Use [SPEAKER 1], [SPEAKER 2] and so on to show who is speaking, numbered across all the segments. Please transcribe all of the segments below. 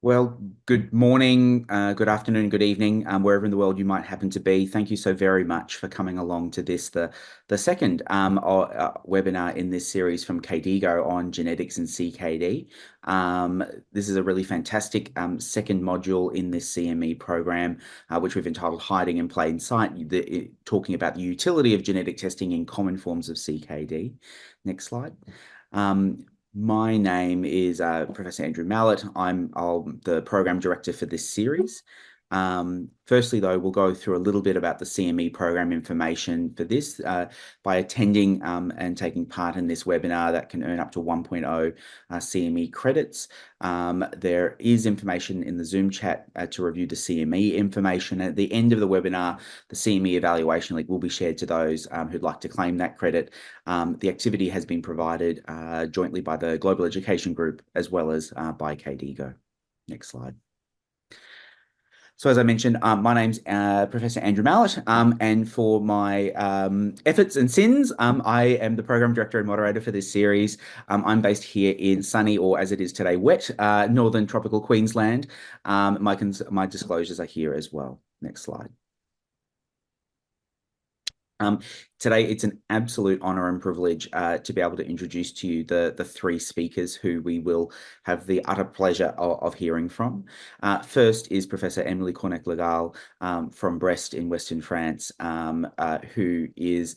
[SPEAKER 1] Well, good morning, good afternoon, good evening, wherever in the world you might happen to be. Thank you so very much for coming along to the second webinar in this series from KDIGO on genetics and CKD. This is a really fantastic second module in this CME program, which we've entitled Hiding in Plain Sight, talking about the utility of genetic testing in common forms of CKD. Next slide. My name is Professor Andrew Mallett. I'm the program director for this series. Firstly, though, we'll go through a little bit about the CME program information for this. By attending and taking part in this webinar, that can earn up to 1.0 CME credits. There is information in the Zoom chat to review the CME information. At the end of the webinar, the CME evaluation link will be shared to those who'd like to claim that credit. The activity has been provided jointly by the Global Education Group as well as by KDIGO. Next slide. So as I mentioned, my name's Professor Andrew Mallett, and for my efforts and sins, I am the Program Director and Moderator for this series. I'm based here in sunny, or as it is today, wet, northern tropical Queensland. My disclosures are here as well. Next slide. Today, it's an absolute honour and privilege to be able to introduce to you the three speakers who we will have the utter pleasure of hearing from. First is Professor Emilie Cornec-Le Gall from Brest in Western France, who is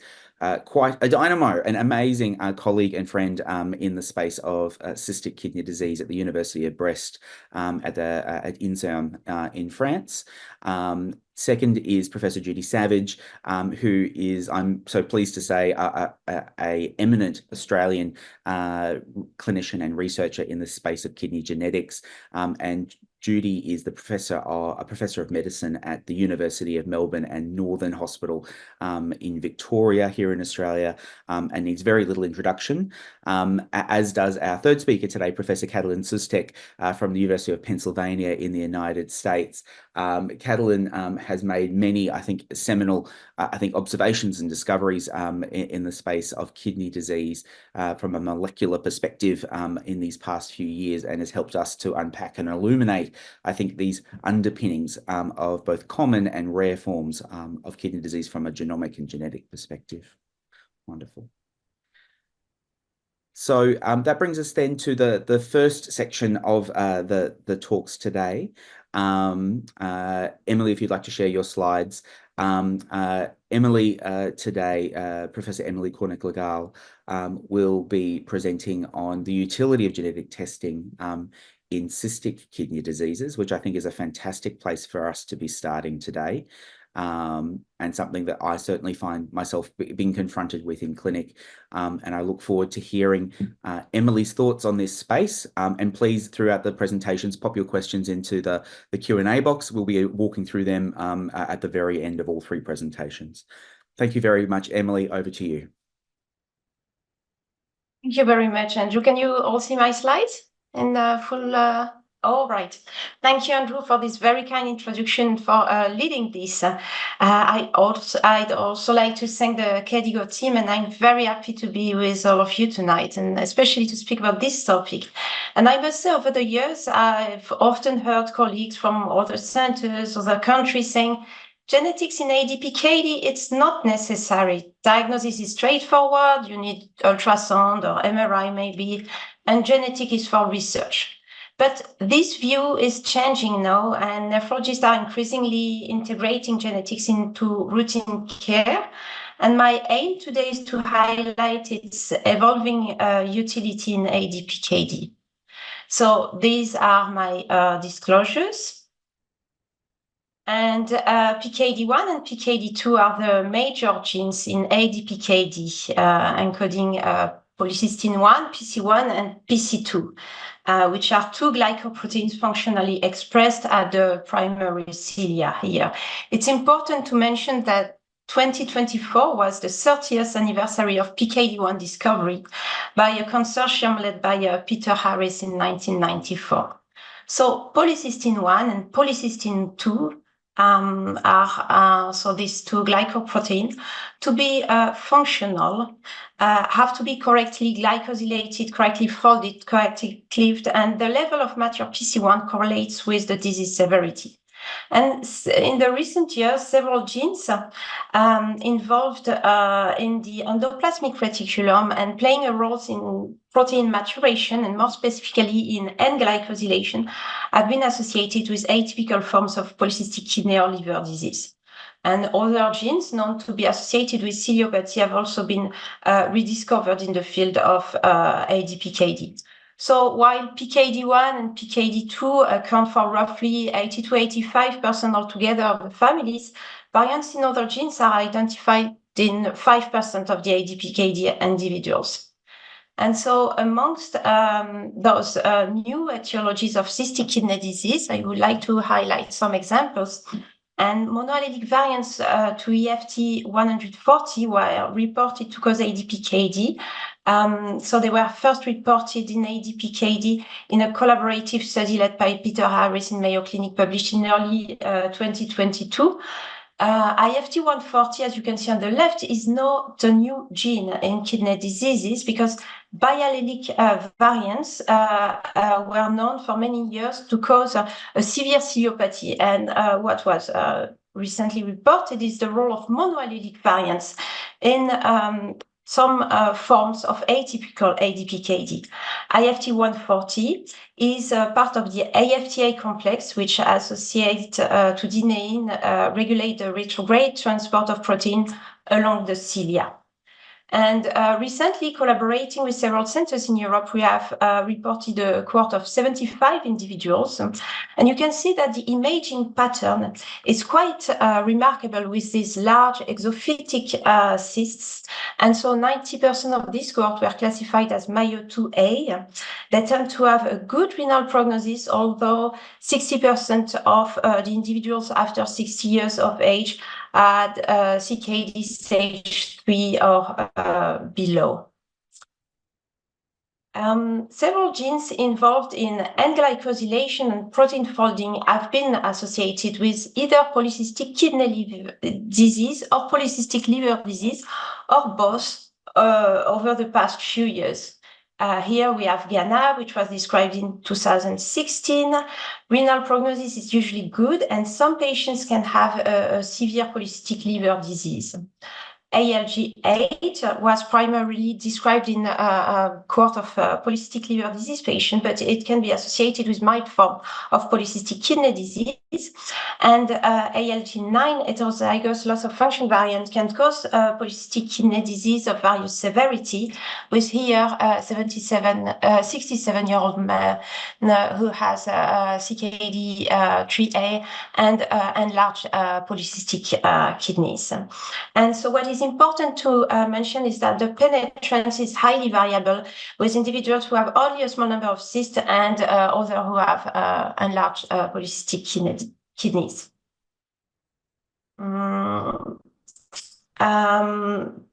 [SPEAKER 1] quite a dynamo, an amazing colleague and friend in the space of cystic kidney disease at the University of Brest at INSERM in France. Second is Professor Judy Savige, who is, I'm so pleased to say, a eminent Australian clinician and researcher in the space of kidney genetics. And Judy is a professor of medicine at the University of Melbourne and Northern Hospital in Victoria here in Australia, and needs very little introduction, as does our third speaker today, Professor Katalin Susztac from the University of Pennsylvania in the United States. Katalin has made many, I think, seminal observations and discoveries in the space of kidney disease from a molecular perspective in these past few years, and has helped us to unpack and illuminate, I think, these underpinnings of both common and rare forms of kidney disease from a genomic and genetic perspective. Wonderful. So that brings us then to the first section of the talks today. Emilie, if you'd like to share your slides. Emilie today, Professor Emilie Cornec-Le Gall, will be presenting on the utility of genetic testing in cystic kidney diseases, which I think is a fantastic place for us to be starting today. And something that I certainly find myself being confronted with in clinic. And I look forward to hearing Emilie's thoughts on this space. And please, throughout the presentations, pop your questions into the Q&A box. We'll be walking through them at the very end of all three presentations. Thank you very much, Emilie. Over to you.
[SPEAKER 2] Thank you very much, Andrew. Can you all see my slides in full? All right. Thank you, Andrew, for this very kind introduction, for leading this. I'd also like to thank the KDIGO team, and I'm very happy to be with all of you tonight, and especially to speak about this topic. And I must say, over the years, I've often heard colleagues from other centers, other countries saying, genetics in ADPKD, it's not necessary. Diagnosis is straightforward. You need ultrasound or MRI maybe, and genetic is for research. But this view is changing now, and nephrologists are increasingly integrating genetics into routine care. And my aim today is to highlight its evolving utility in ADPKD. So these are my disclosures. And PKD1 and PKD2 are the major genes in ADPKD, encoding polycystin-1, PC1, and PC2. Which are two glycoproteins functionally expressed at the primary cilia here. It's important to mention that 2024 was the 30th anniversary of PKD1 discovery by a consortium led by Peter Harris in 1994. So polycystin-1 and polycystin-2 so these two glycoproteins, to be functional, have to be correctly glycosylated, correctly folded, correctly cleaved, and the level of mature PC1 correlates with the disease severity. And in the recent years, several genes involved in the endoplasmic reticulum and playing a role in protein maturation and more specifically in N-glycosylation have been associated with atypical forms of polycystic kidney or liver disease. And other genes known to be associated with ciliopathy have also been rediscovered in the field of ADPKD. So while PKD1 and PKD2 account for roughly 80 to 85% altogether of the families, variants in other genes are identified in 5% of the ADPKD individuals. And so amongst those new etiologies of cystic kidney disease, I would like to highlight some examples. And monoallelic variants to EFT 140 were reported to cause ADPKD. So they were first reported in ADPKD in a collaborative study led by Peter Harris in Mayo Clinic, published in early 2022. IFT 140, as you can see on the left, is not a new gene in kidney diseases because biallelic variants were known for many years to cause a severe ciliopathy. And what was recently reported is the role of monoallelic variants in some forms of atypical ADPKD. IFT 140 is part of the AFTA complex, which associates to dynein, regulate the retrograde transport of protein along the cilia. And recently, collaborating with several centers in Europe, we have reported a cohort of 75 individuals. And you can see that the imaging pattern is quite remarkable with these large exophytic cysts. And so 90% of this cohort were classified as Mayo 2A. They tend to have a good renal prognosis, although 60% of the individuals after 60 years of age had CKD stage 3 or below. Several genes involved in N-glycosylation and protein folding have been associated with either polycystic kidney disease or polycystic liver disease, or both over the past few years. Here we have GANA, which was described in 2016. Renal prognosis is usually good, and some patients can have a severe polycystic liver disease. ALG8 was primarily described in a cohort of polycystic liver disease patients, but it can be associated with mild form of polycystic kidney disease. And ALG9 heterozygous loss of function variant can cause polycystic kidney disease of various severity, with here 67-year-old man who has CKD 3A and enlarged polycystic kidneys. And so what is important to mention is that the penetrance is highly variable, with individuals who have only a small number of cysts and others who have enlarged polycystic kidneys.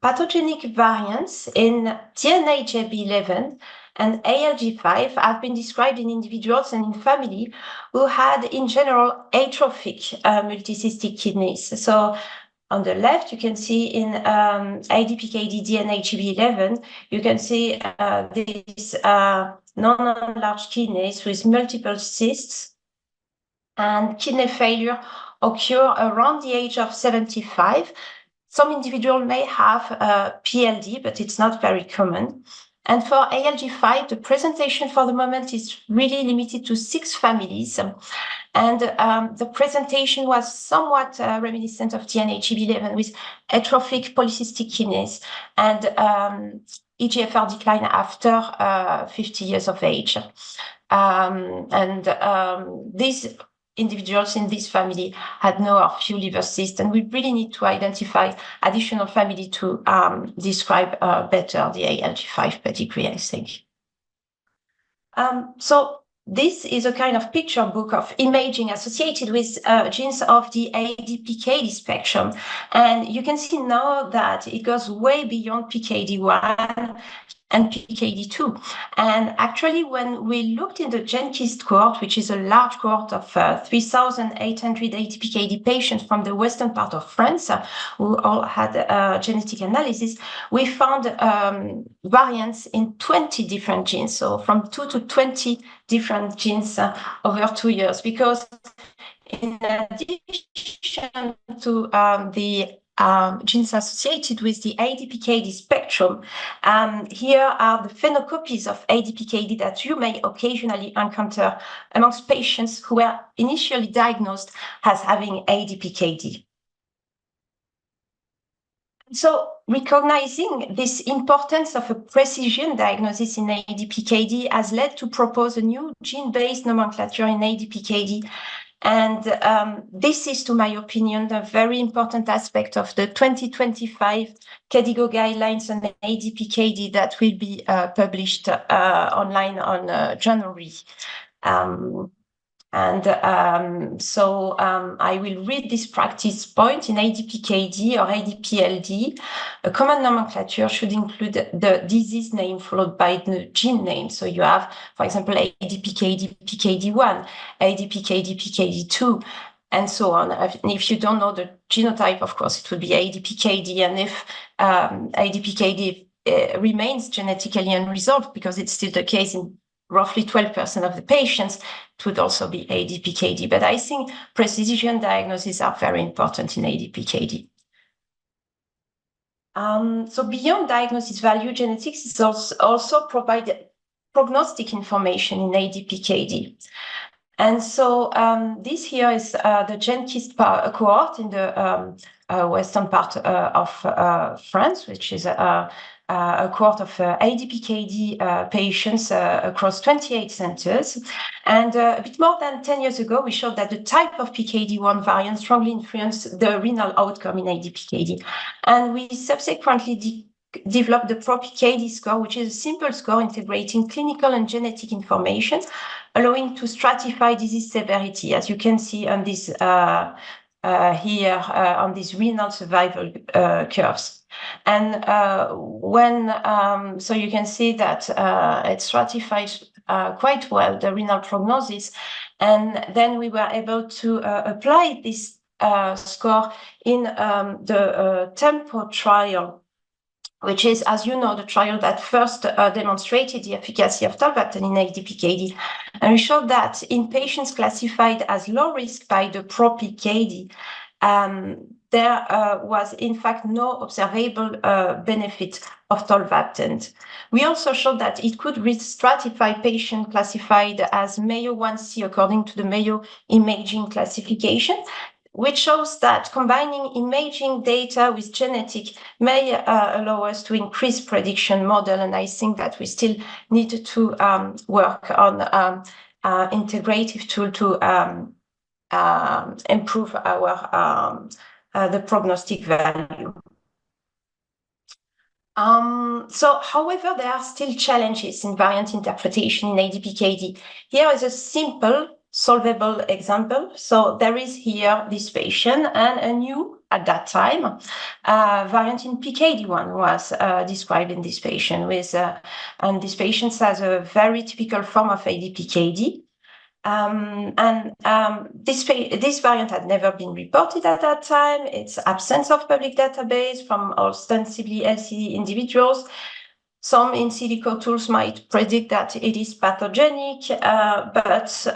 [SPEAKER 2] Pathogenic variants in DNA JB11 and ALG5 have been described in individuals and in family who had, in general, atrophic multicystic kidneys. So on the left, you can see in ADPKD DNA JB11, you can see these non-enlarged kidneys with multiple cysts, and kidney failure occur around the age of 75. Some individuals may have PLD, but it's not very common. And for ALG5, the presentation for the moment is really limited to 6 families. And the presentation was somewhat reminiscent of DNA JB11 with atrophic polycystic kidneys and eGFR decline after 50 years of age. These individuals in this family had no or few liver cysts, and we really need to identify additional family to describe better the ALG5 pedigree, I think. So this is a kind of picture book of imaging associated with genes of the ADPKD spectrum. And you can see now that it goes way beyond PKD1. and PKD2. And actually, when we looked in the GenKIST cohort, which is a large cohort of 3,800 ADPKD patients from the western part of France, who all had genetic analysis, we found variants in 20 different genes, so from 2 to 20 different genes over 2 years, because in addition to the genes associated with the ADPKD spectrum, here are the phenocopies of ADPKD that you may occasionally encounter amongst patients who were initially diagnosed as having ADPKD. So recognizing this importance of a precision diagnosis in ADPKD has led to propose a new gene-based nomenclature in ADPKD. And this is, to my opinion, a very important aspect of the 2025 KDIGO guidelines on ADPKD that will be published online on January. So I will read this practice point. In ADPKD or ADPLD, a common nomenclature should include the disease name followed by the gene name. So you have, for example, ADPKD PKD1, ADPKD PKD2, and so on. And if you don't know the genotype, of course, it would be ADPKD. And if ADPKD remains genetically unresolved, because it's still the case in roughly 12% of the patients, it would also be ADPKD. But I think precision diagnoses are very important in ADPKD. So beyond diagnosis value, genetics is also provide prognostic information in ADPKD. And so this here is the GenKIST cohort in the western part of France, which is a cohort of ADPKD patients across 28 centers. And a bit more than 10 years ago, we showed that the type of PKD1 variant strongly influenced the renal outcome in ADPKD. And we subsequently developed the ProPKD score, which is a simple score integrating clinical and genetic information, allowing to stratify disease severity, as you can see on this here on these renal survival curves. And so you can see that it stratifies quite well the renal prognosis. And then we were able to apply this score in the TEMPO trial, which is, as you know, the trial that first demonstrated the efficacy of tolvaptan in ADPKD. And we showed that in patients classified as low risk by the ProPKD, there was in fact no observable benefit of tolvaptan. We also showed that it could stratify patients classified as Mayo 1C according to the Mayo imaging classification, which shows that combining imaging data with genetic may allow us to increase prediction model. And I think that we still need to work on integrative tool to improve our the prognostic value. So, however, there are still challenges in variant interpretation in ADPKD. Here is a simple solvable example. So there is here this patient and a new, at that time, variant in PKD1 was described in this patient with, and this patient has a very typical form of ADPKD. This variant had never been reported at that time. It's absence of public database from ostensibly healthy individuals. Some in silico tools might predict that it is pathogenic, but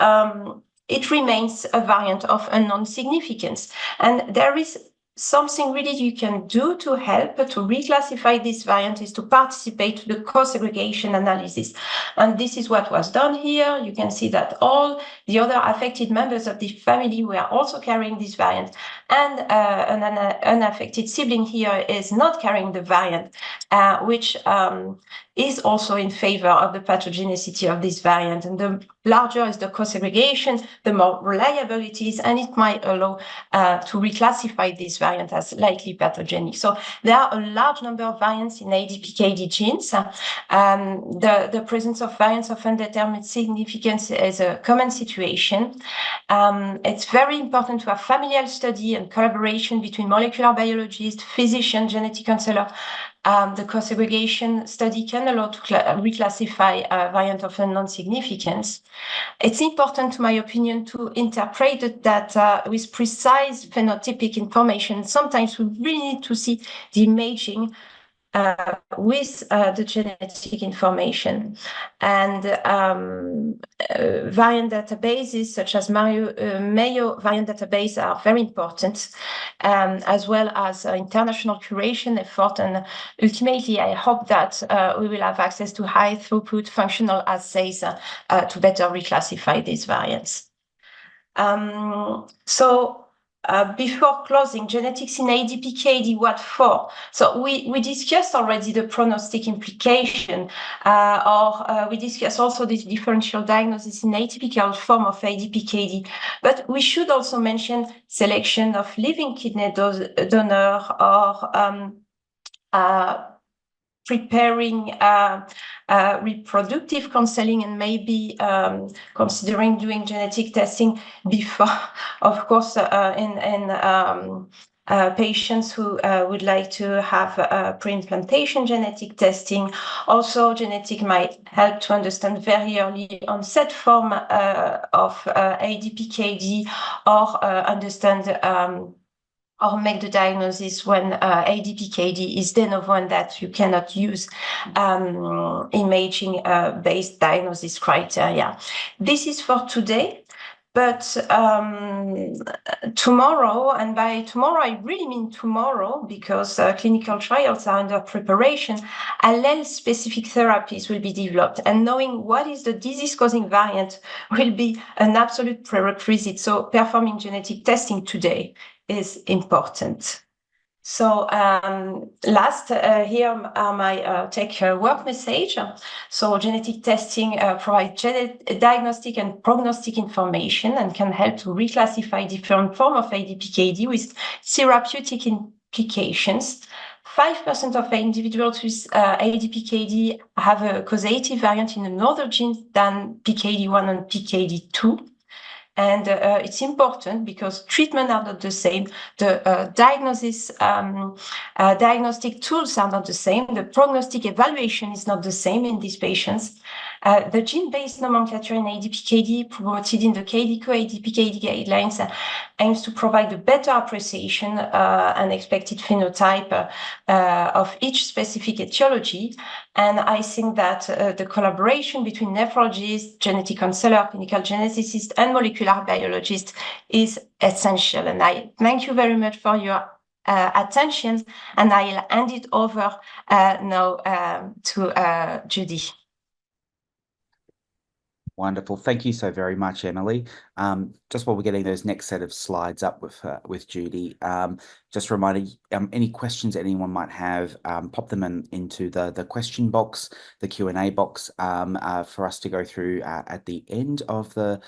[SPEAKER 2] it remains a variant of unknown significance. And there is something really you can do to help to reclassify this variant is to participate to the co-segregation analysis. And this is what was done here. You can see that all the other affected members of the family were also carrying this variant. And an unaffected sibling here is not carrying the variant, which is also in favor of the pathogenicity of this variant. And the larger is the co-segregation, the more reliable it is, and it might allow to reclassify this variant as likely pathogenic. So there are a large number of variants in ADPKD genes. The presence of variants of undetermined significance is a common situation. It's very important to have familial study and collaboration between molecular biologists, physician, genetic counselor, the co-segregation study can allow to reclassify a variant of unknown significance. It's important, to my opinion, to interpret the data with precise phenotypic information. Sometimes we really need to see the imaging with the genetic information. And variant databases such as Mayo variant database are very important, as well as international curation effort. And ultimately, I hope that we will have access to high throughput functional assays to better reclassify these variants. Before closing, genetics in ADPKD, what for? So we discussed already the prognostic implication, we discussed also this differential diagnosis in atypical form of ADPKD, but we should also mention selection of living kidney donor or preparing reproductive counseling and maybe considering doing genetic testing before, of course, in patients who would like to have pre-implantation genetic testing. Also, genetic might help to understand very early onset form of ADPKD, or understand or make the diagnosis when ADPKD is de novo and that you cannot use imaging-based diagnosis criteria. This is for today, but tomorrow, and by tomorrow I really mean tomorrow, because clinical trials are under preparation, allele-specific therapies will be developed, and knowing what is the disease-causing variant will be an absolute prerequisite. So performing genetic testing today is important. So last, here are my take-work message. So genetic testing provides diagnostic and prognostic information and can help to reclassify different forms of ADPKD with therapeutic implications. 5% of individuals with ADPKD have a causative variant in another gene than PKD1 and PKD2. And it's important because treatment are not the same. The diagnostic tools are not the same. The prognostic evaluation is not the same in these patients. The gene-based nomenclature in ADPKD promoted in the KDIGO ADPKD guidelines aims to provide a better appreciation and expected phenotype of each specific etiology. And I think that the collaboration between nephrologists, genetic counselor, clinical geneticists, and molecular biologists is essential. And I thank you very much for your attention, and I'll hand it over now to Judy.
[SPEAKER 1] Wonderful. Thank you so very much, Emilie. Just while we're getting those next set of slides up with Judy, just reminding any questions anyone might have, pop them into the question box, the Q&A box, for us to go through at the end of the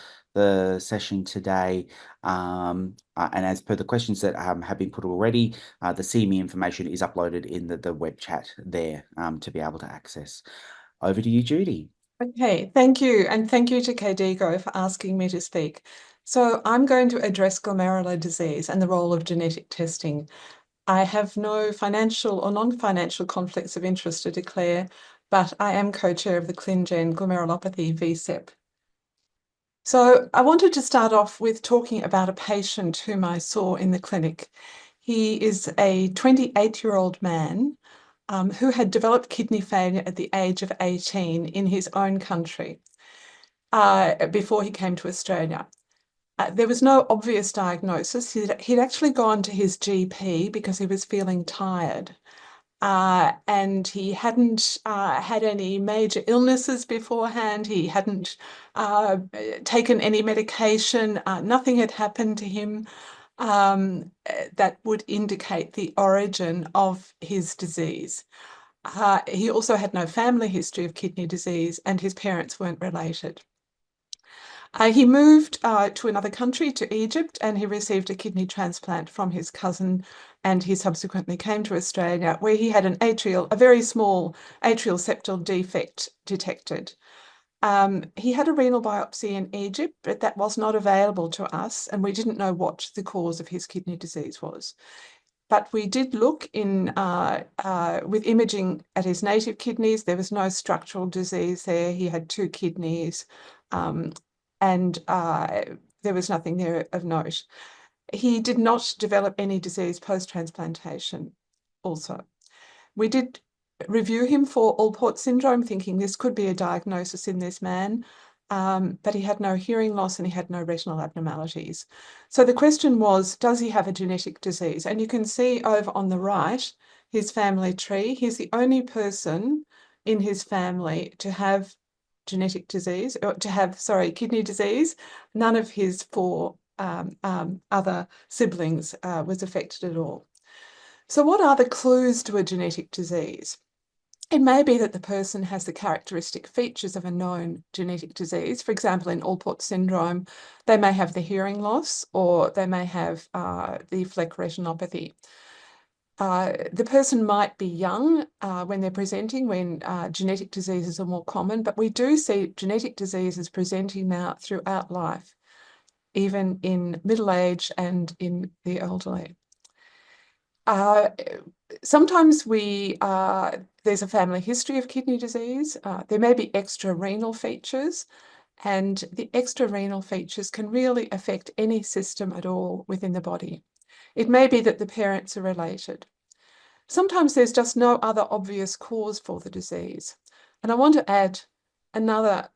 [SPEAKER 1] session today. And as per the questions that have been put already, the CME information is uploaded in the web chat there to be able to access. Over to you, Judy.
[SPEAKER 3] Okay, thank you. And thank you to KDIGO for asking me to speak. So I'm going to address glomerular disease and the role of genetic testing. I have no financial or non-financial conflicts of interest to declare, but I am co-chair of the ClinGen Glomerulopathy VCEP. So I wanted to start off with talking about a patient whom I saw in the clinic. He is a 28-year-old man who had developed kidney failure at the age of 18 in his own country before he came to Australia. There was no obvious diagnosis. He'd actually gone to his GP because he was feeling tired. And he hadn't had any major illnesses beforehand. He hadn't taken any medication. Nothing had happened to him that would indicate the origin of his disease. He also had no family history of kidney disease, and his parents weren't related. He moved to another country, to Egypt, and he received a kidney transplant from his cousin, and he subsequently came to Australia, where he had a very small atrial septal defect detected. He had a renal biopsy in Egypt, but that was not available to us, and we didn't know what the cause of his kidney disease was. but we did look in with imaging at his native kidneys. There was no structural disease there. He had 2 kidneys, and there was nothing there of note. He did not develop any disease post-transplantation also. We did review him for Alport syndrome, thinking this could be a diagnosis in this man, but he had no hearing loss and he had no retinal abnormalities. So the question was, does he have a genetic disease? And you can see over on the right, his family tree. He's the only person in his family to have genetic disease, or to have, sorry, kidney disease. None of his 4 other siblings was affected at all. So what are the clues to a genetic disease? It may be that the person has the characteristic features of a known genetic disease. For example, in Alport syndrome, they may have the hearing loss, or they may have the Fleck retinopathy. The person might be young when they're presenting, when genetic diseases are more common, but we do see genetic diseases presenting now throughout life, even in middle age and in the elderly. Sometimes there's a family history of kidney disease. There may be extra-renal features, and the extra-renal features can really affect any system at all within the body. It may be that the parents are related. Sometimes there's just no other obvious cause for the disease. And I want to add another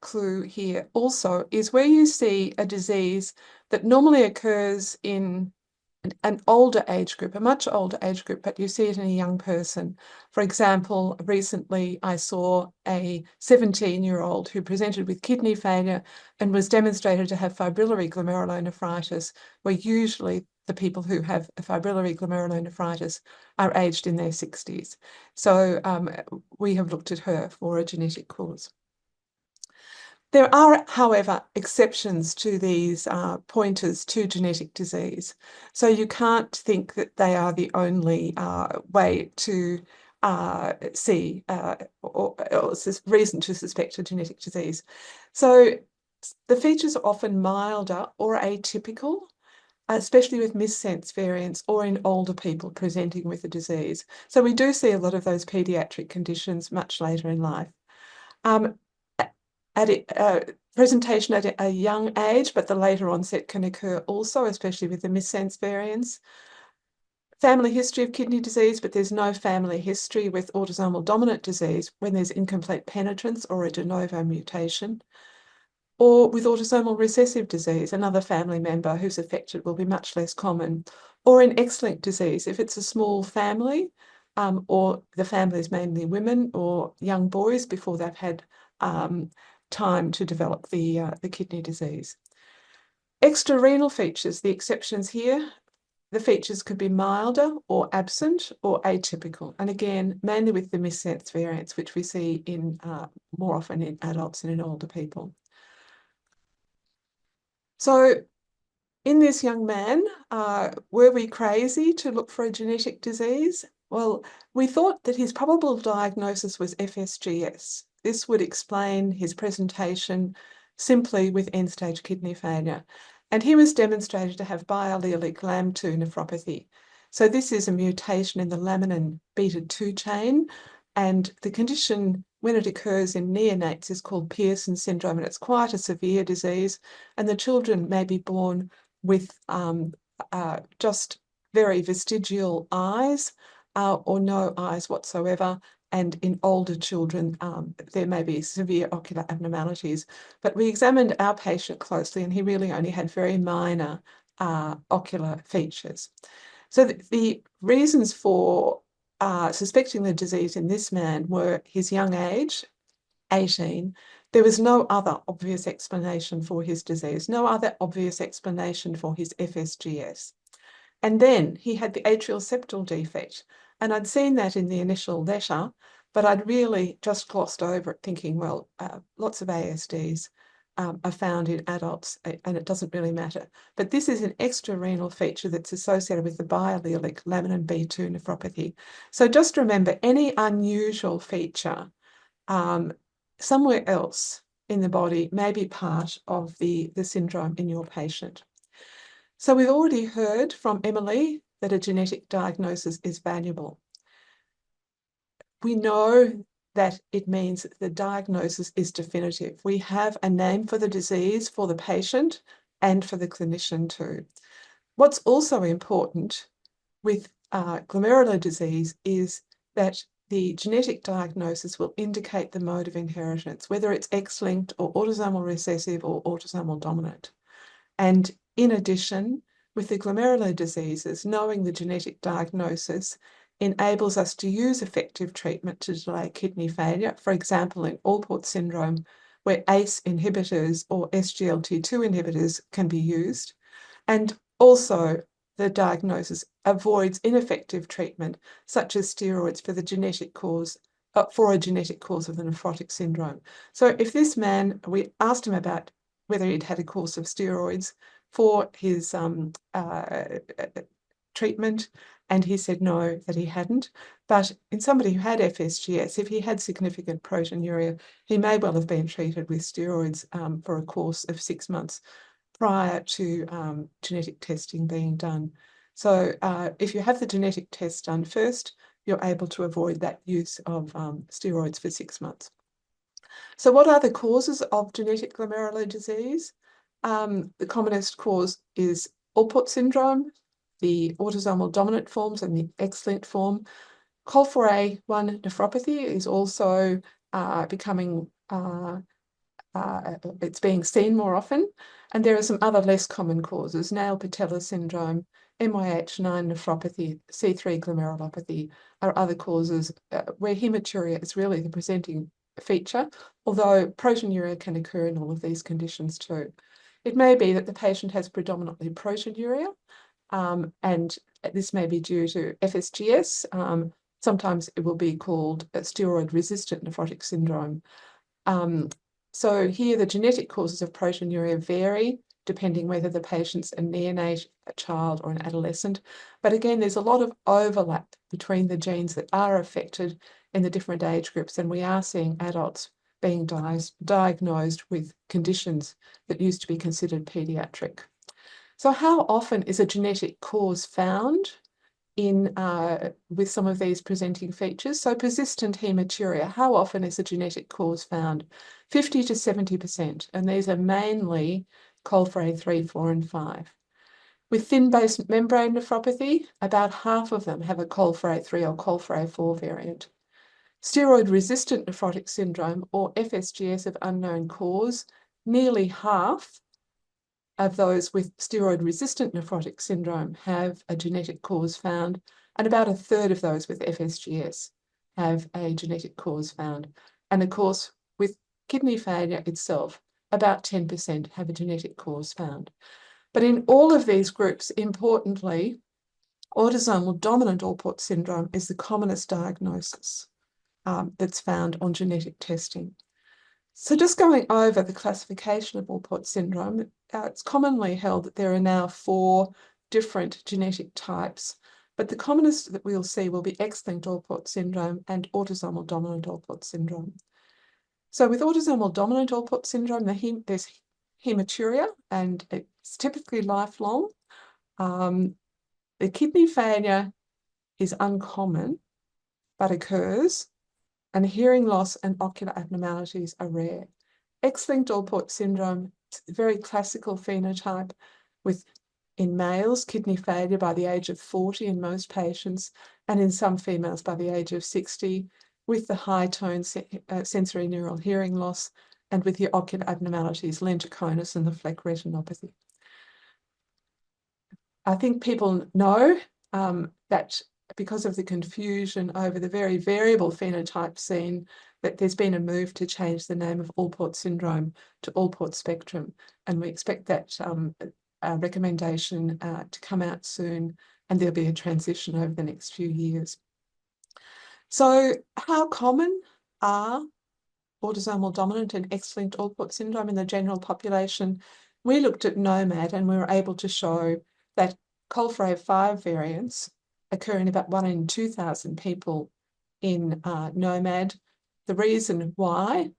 [SPEAKER 3] clue here also, is where you see a disease that normally occurs in an older age group, a much older age group, but you see it in a young person. For example, recently I saw a 17-year-old who presented with kidney failure and was demonstrated to have fibrillary glomerulonephritis, where usually the people who have a fibrillary glomerulonephritis are aged in their 60s. So we have looked at her for a genetic cause. There are, however, exceptions to these pointers to genetic disease. So you can't think that they are the only way to see or reason to suspect a genetic disease. So the features are often milder or atypical, especially with missense variants or in older people presenting with the disease. So we do see a lot of those pediatric conditions much later in life. Presentation at a young age, but the later onset can occur also, especially with the missense variants. Family history of kidney disease, but there's no family history with autosomal dominant disease when there's incomplete penetrance or a de novo mutation. Or with autosomal recessive disease, another family member who's affected will be much less common. Or in X-linked disease, if it's a small family, or the family is mainly women or young boys before they've had time to develop the kidney disease. Extra-renal features, the exceptions here, the features could be milder or absent or atypical. And again, mainly with the missense variants, which we see in more often in adults and in older people. So in this young man, were we crazy to look for a genetic disease? Well, we thought that his probable diagnosis was FSGS. This would explain his presentation simply with end-stage kidney failure. And he was demonstrated to have biallelic LAM2 nephropathy. So this is a mutation in the laminin beta-2 chain, and the condition, when it occurs in neonates, is called Pearson syndrome, and it's quite a severe disease, and the children may be born with just very vestigial eyes or no eyes whatsoever. And in older children, there may be severe ocular abnormalities. But we examined our patient closely, and he really only had very minor ocular features. So the reasons for suspecting the disease in this man were his young age, 18. There was no other obvious explanation for his disease, no other obvious explanation for his FSGS. And then he had the atrial septal defect. And I'd seen that in the initial letter, but I'd really just glossed over it thinking, well, lots of ASDs are found in adults and it doesn't really matter. But this is an extra-renal feature that's associated with the biallelic laminin B2 nephropathy. So just remember, any unusual feature somewhere else in the body may be part of the syndrome in your patient. So we've already heard from Emilie that a genetic diagnosis is valuable. We know that it means that the diagnosis is definitive. We have a name for the disease for the patient and for the clinician too. What's also important with glomerular disease is that the genetic diagnosis will indicate the mode of inheritance, whether it's X-linked or autosomal recessive or autosomal dominant. And in addition, with the glomerular diseases, knowing the genetic diagnosis enables us to use effective treatment to delay kidney failure, for example, in Alport syndrome, where ACE inhibitors or SGLT2 inhibitors can be used. And also, the diagnosis avoids ineffective treatment, such as steroids for the genetic cause, for a genetic cause of the nephrotic syndrome. So if this man, we asked him about whether he'd had a course of steroids for his treatment, and he said no, that he hadn't. But in somebody who had FSGS, if he had significant proteinuria, he may well have been treated with steroids for a course of 6 months prior to genetic testing being done. So if you have the genetic test done first, you're able to avoid that use of steroids for 6 months. So what are the causes of genetic glomerular disease? The commonest cause is Alport syndrome, the autosomal dominant forms and the X-linked form. Col4A1 nephropathy is also becoming it's being seen more often, and there are some other less common causes. Nail-Patella syndrome, MYH9 nephropathy, C3 glomerulopathy are other causes where hematuria is really the presenting feature, although proteinuria can occur in all of these conditions too. It may be that the patient has predominantly proteinuria, and this may be due to FSGS. Sometimes it will be called steroid-resistant nephrotic syndrome. So here the genetic causes of proteinuria vary depending whether the patient's a neonate, a child, or an adolescent. But again, there's a lot of overlap between the genes that are affected in the different age groups, and we are seeing adults being diagnosed with conditions that used to be considered pediatric. So how often is a genetic cause found in with some of these presenting features? So persistent hematuria, how often is a genetic cause found? 50 to 70%, and these are mainly Col4A3, 4, and 5. With thin-based membrane nephropathy, about half of them have a Col4A3 or Col4A4 variant. Steroid-resistant nephrotic syndrome, or FSGS of unknown cause, nearly half of those with steroid-resistant nephrotic syndrome have a genetic cause found, and about a third of those with FSGS have a genetic cause found. And of course, with kidney failure itself, about 10% have a genetic cause found. But in all of these groups, importantly, autosomal dominant Alport syndrome is the commonest diagnosis that's found on genetic testing. So just going over the classification of Alport syndrome, it's commonly held that there are now 4 different genetic types, but the commonest that we'll see will be X-linked Alport syndrome and autosomal dominant Alport syndrome. So with autosomal dominant Alport syndrome, there's hematuria, and it's typically lifelong. The kidney failure is uncommon, but occurs, and hearing loss and ocular abnormalities are rare. X-linked Alport syndrome, it's a very classical phenotype with, in males, kidney failure by the age of 40 in most patients, and in some females by the age of 60, with the high tone sensory neural hearing loss, and with the ocular abnormalities, lenticonus and the Fleck retinopathy. I think people know that because of the confusion over the very variable phenotype seen, that there's been a move to change the name of Alport syndrome to Alport spectrum, and we expect that recommendation to come out soon, and there'll be a transition over the next few years. So how common are autosomal dominant and X-linked Alport syndrome in the general population? We looked at NOMAD, and we were able to show that Col4A5 variants occur in about 1 in 2,000 people in NOMAD. The reason why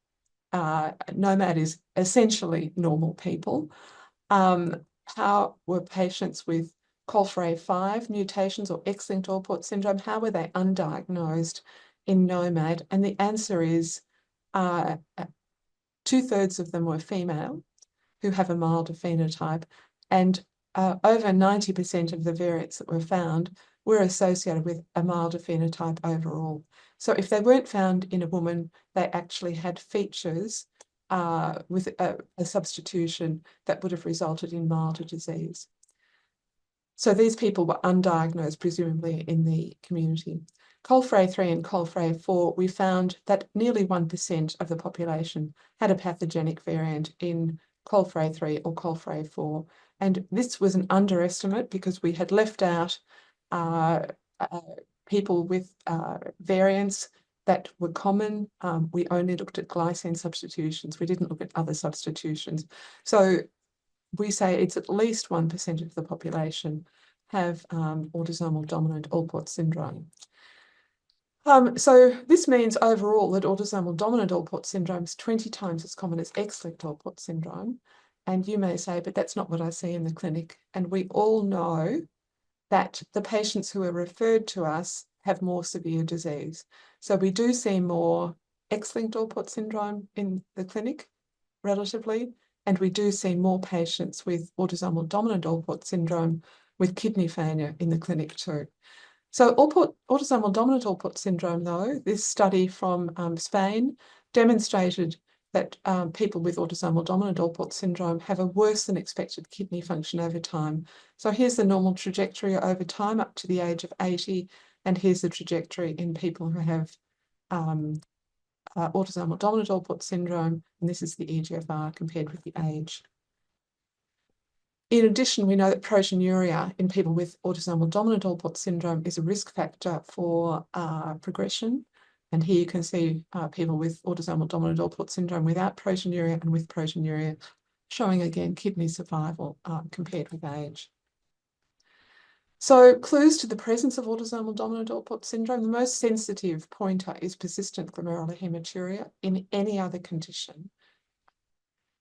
[SPEAKER 3] NOMAD is essentially normal people. How were patients with COLFRA5 mutations or X-linked Alport syndrome, how were they undiagnosed in NOMAD? And the answer is 2/3 of them were female who have a milder phenotype, and over 90% of the variants that were found were associated with a milder phenotype overall. So if they weren't found in a woman, they actually had features with a substitution that would have resulted in milder disease. So these people were undiagnosed, presumably in the community. COLFRA3 and COLFRA4, we found that nearly 1% of the population had a pathogenic variant in COLFRA3 or COLFRA4. And this was an underestimate because we had left out people with variants that were common. We only looked at glycine substitutions. We didn't look at other substitutions. So we say it's at least 1% of the population have autosomal dominant Alport syndrome. So this means overall that autosomal dominant Alport syndrome is 20 times as common as X-linked Alport syndrome. And you may say, but that's not what I see in the clinic. And we all know that the patients who are referred to us have more severe disease. So we do see more X-linked Alport syndrome in the clinic relatively, and we do see more patients with autosomal dominant Alport syndrome with kidney failure in the clinic too. So autosomal dominant Alport syndrome, though, this study from Spain demonstrated that people with autosomal dominant Alport syndrome have a worse than expected kidney function over time. So here's the normal trajectory over time up to the age of 80, and here's the trajectory in people who have autosomal dominant Alport syndrome, and this is the eGFR compared with the age. In addition, we know that proteinuria in people with autosomal dominant Alport syndrome is a risk factor for progression. And here you can see people with autosomal dominant Alport syndrome without proteinuria and with proteinuria, showing again kidney survival compared with age. So clues to the presence of autosomal dominant Alport syndrome, the most sensitive pointer is persistent glomerular hematuria in any other condition.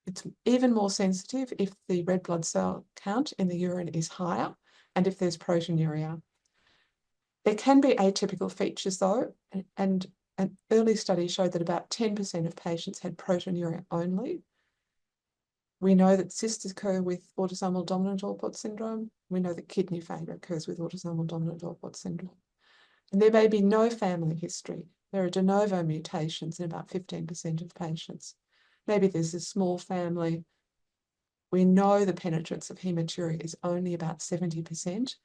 [SPEAKER 3] It's even more sensitive if the red blood cell count in the urine is higher and if there's proteinuria. There can be atypical features though, and an early study showed that about 10% of patients had proteinuria only. We know that cysts occur with autosomal dominant Alport syndrome. We know that kidney failure occurs with autosomal dominant Alport syndrome. And there may be no family history. There are de novo mutations in about 15% of patients. Maybe there's a small family. We know the penetrance of hematuria is only about 70%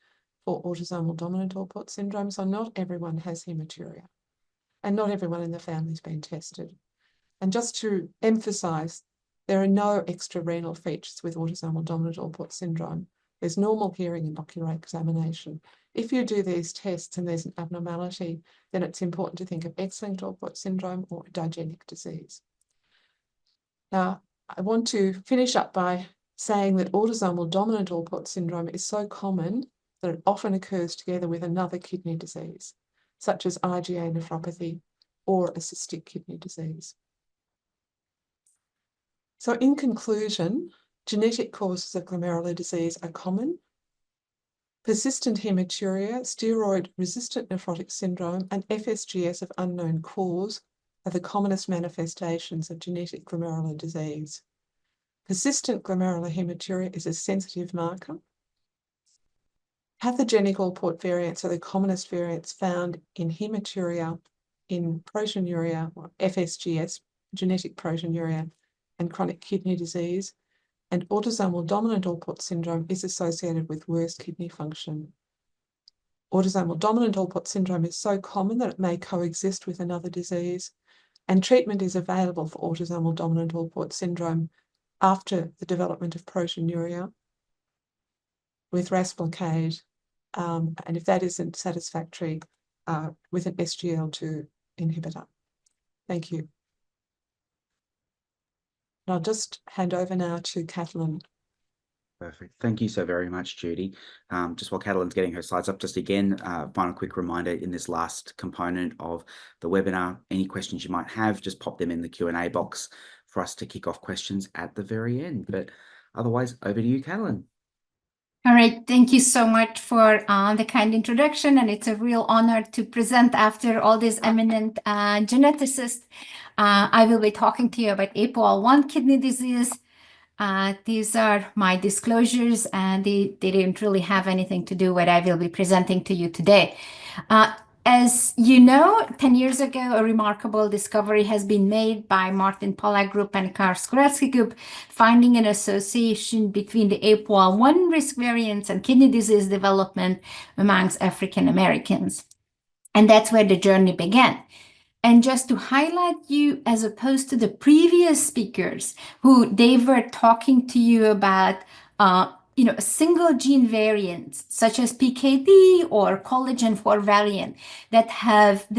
[SPEAKER 3] for autosomal dominant Alport syndrome, so not everyone has hematuria. And not everyone in the family has been tested. And just to emphasise, there are no extrarenal features with autosomal dominant Alport syndrome. There's normal hearing and ocular examination. If you do these tests and there's an abnormality, then it's important to think of X-linked Alport syndrome or a diagenic disease. Now, I want to finish up by saying that autosomal dominant Alport syndrome is so common that it often occurs together with another kidney disease, such as IgA nephropathy or a cystic kidney disease. So in conclusion, genetic causes of glomerular disease are common. Persistent hematuria, steroid-resistant nephrotic syndrome, and FSGS of unknown cause are the commonest manifestations of genetic glomerular disease. Persistent glomerular hematuria is a sensitive marker. Pathogenic Alport variants are the commonest variants found in hematuria, in proteinuria, or FSGS, genetic proteinuria, and chronic kidney disease. And autosomal dominant Alport syndrome is associated with worse kidney function. Autosomal dominant Alport syndrome is so common that it may coexist with another disease, and treatment is available for autosomal dominant Alport syndrome after the development of proteinuria with RAS blockade, and if that isn't satisfactory, with an SGLT2 inhibitor. Thank you. And I'll just hand over now to Katalin.
[SPEAKER 1] Perfect. Thank you so very much, Judy. Just while Katalin's getting her slides up, just again, final quick reminder in this last component of the webinar, any questions you might have, just pop them in the Q&A box for us to kick off questions at the very end. But otherwise, over to you, Katalin.
[SPEAKER 4] All right, thank you so much for the kind introduction, and it's a real honor to present after all these eminent geneticists. I will be talking to you about APOL1 kidney disease. These are my disclosures, and they didn't really have anything to do with what I will be presenting to you today. As you know, 10 years ago, a remarkable discovery has been made by Martin Pollack Group and Karl Skrzydski Group, finding an association between the APOL1 risk variants and kidney disease development amongst African Americans. And that's where the journey began. And just to highlight you, as opposed to the previous speakers, who they were talking to you about a single gene variants such as PKD or collagen 4 variant that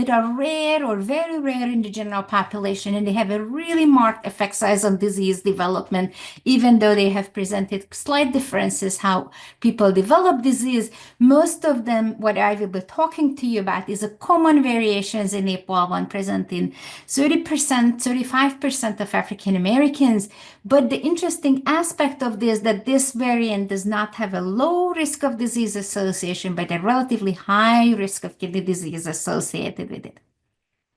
[SPEAKER 4] are rare or very rare in the general population, and they have a really marked effect size on disease development, even though they have presented slight differences how people develop disease. Most of them, what I will be talking to you about, is a common variations in APOL1 present in 30%, 35% of African Americans. But the interesting aspect of this, that this variant does not have a low risk of disease association, but a relatively high risk of kidney disease associated with it.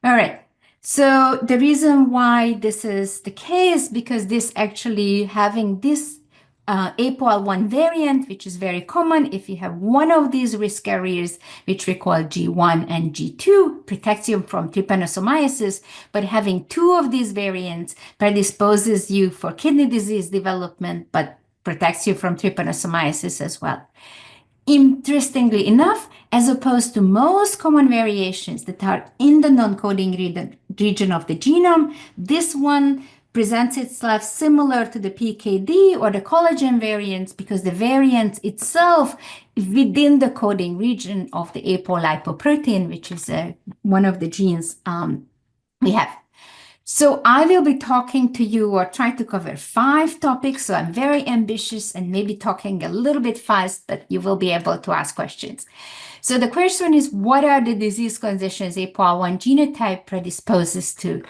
[SPEAKER 4] All right. So the reason why this is the case, because this actually having this APOL1 variant, which is very common, if you have one of these risk carriers, which we call G1 and G2, protects you from trypanosomiasis, but having two of these variants predisposes you for kidney disease development, but protects you from trypanosomiasis as well. Interestingly enough, as opposed to most common variations that are in the non-coding region of the genome, this one presents itself similar to the PKD or the collagen variants because the variant itself is within the coding region of the apolipoprotein, which is one of the genes we have. So I will be talking to you or trying to cover 5 topics. So I'm very ambitious and maybe talking a little bit fast, but you will be able to ask questions. So the question is, what are the disease conditions APOL1 genotype predisposes to?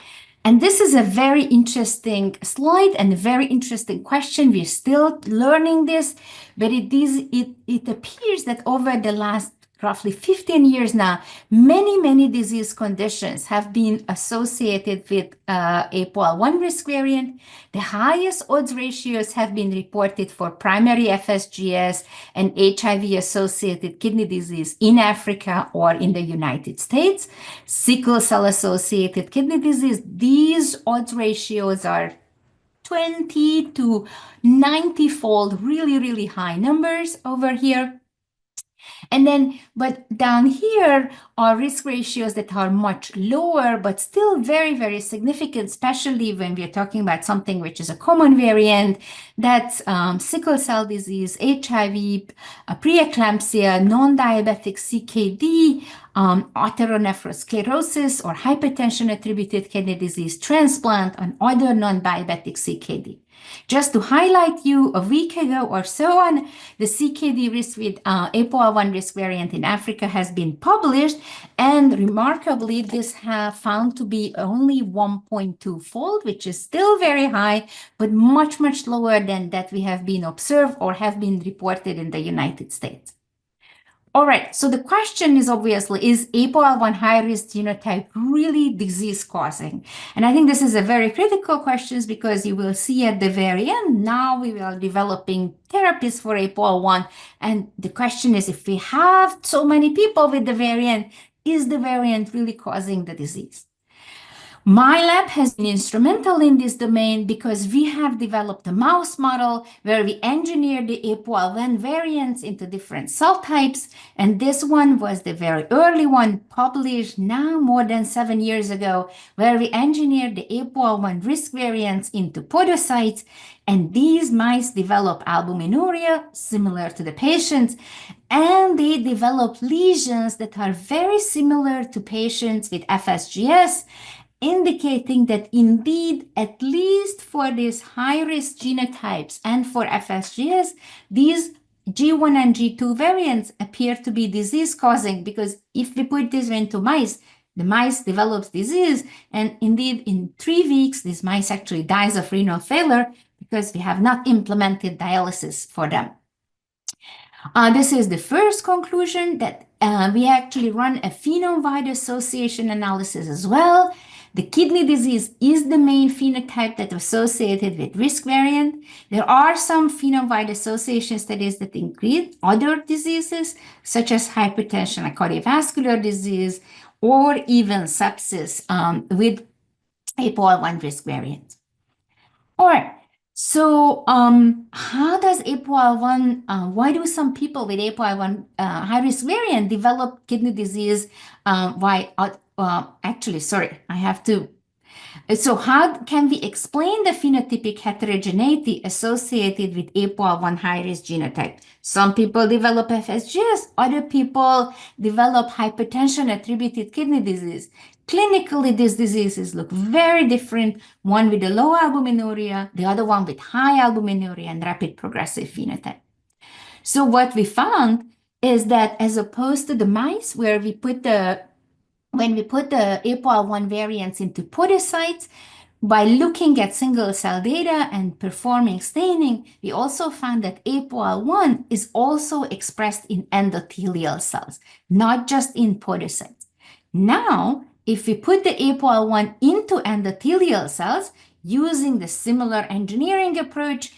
[SPEAKER 4] And this is a very interesting slide and a very interesting question. We're still learning this, but it appears that over the last roughly 15 years now, many disease conditions have been associated with APOL1 risk variant. The highest odds ratios have been reported for primary FSGS and HIV-associated kidney disease in Africa or in the United States. Sickle cell-associated kidney disease, these odds ratios are 20 to 90-fold, really high numbers over here. And then, but down here are risk ratios that are much lower, but still very significant, especially when we're talking about something which is a common variant. That's sickle cell disease, HIV, preeclampsia, non-diabetic CKD, atherosclerosis or hypertension-attributed kidney disease, transplant, and other non-diabetic CKD. Just to highlight you, a week ago or so on, the CKD risk with APOL1 risk variant in Africa has been published, and remarkably, this has found to be only 1.2-fold, which is still very high, but much lower than that we have been observed or have been reported in the United States. All right, so the question is obviously, is APOL1 high-risk genotype really disease-causing? And I think this is a very critical question because you will see at the very end, now we are developing therapies for APOL1. And the question is, if we have so many people with the variant, is the variant really causing the disease? My lab has been instrumental in this domain because we have developed a mouse model where we engineered the APOL1 variants into different cell types. And this one was the very early one, published now more than 7 years ago, where we engineered the APOL1 risk variants into podocytes. And these mice develop albuminuria, similar to the patients, and they develop lesions that are very similar to patients with FSGS, indicating that indeed, at least for these high-risk genotypes and for FSGS, these G1 and G2 variants appear to be disease-causing, because if we put this into mice, the mice develops disease, and indeed, in 3 weeks, these mice actually dies of renal failure because we have not implemented dialysis for them. This is the first conclusion that we actually run a phenome-wide association analysis as well. The kidney disease is the main phenotype that is associated with risk variant. There are some phenome-wide association studies that include other diseases, such as hypertension and cardiovascular disease, or even sepsis with APOL1 risk variant. All right. So, how does APOL1, why do some people with APOL1 high-risk variant develop kidney disease? So how can we explain the phenotypic heterogeneity associated with APOL1 high-risk genotype? Some people develop FSGS, other people develop hypertension-attributed kidney disease. Clinically, these diseases look very different, one with a low albuminuria, the other one with high albuminuria and rapid progressive phenotype. So what we found is that as opposed to the mice where when we put the APOL1 variants into podocytes, by looking at single-cell data and performing staining, we also found that APOL1 is also expressed in endothelial cells, not just in podocytes. Now, if we put the APOL1 into endothelial cells using the similar engineering approach,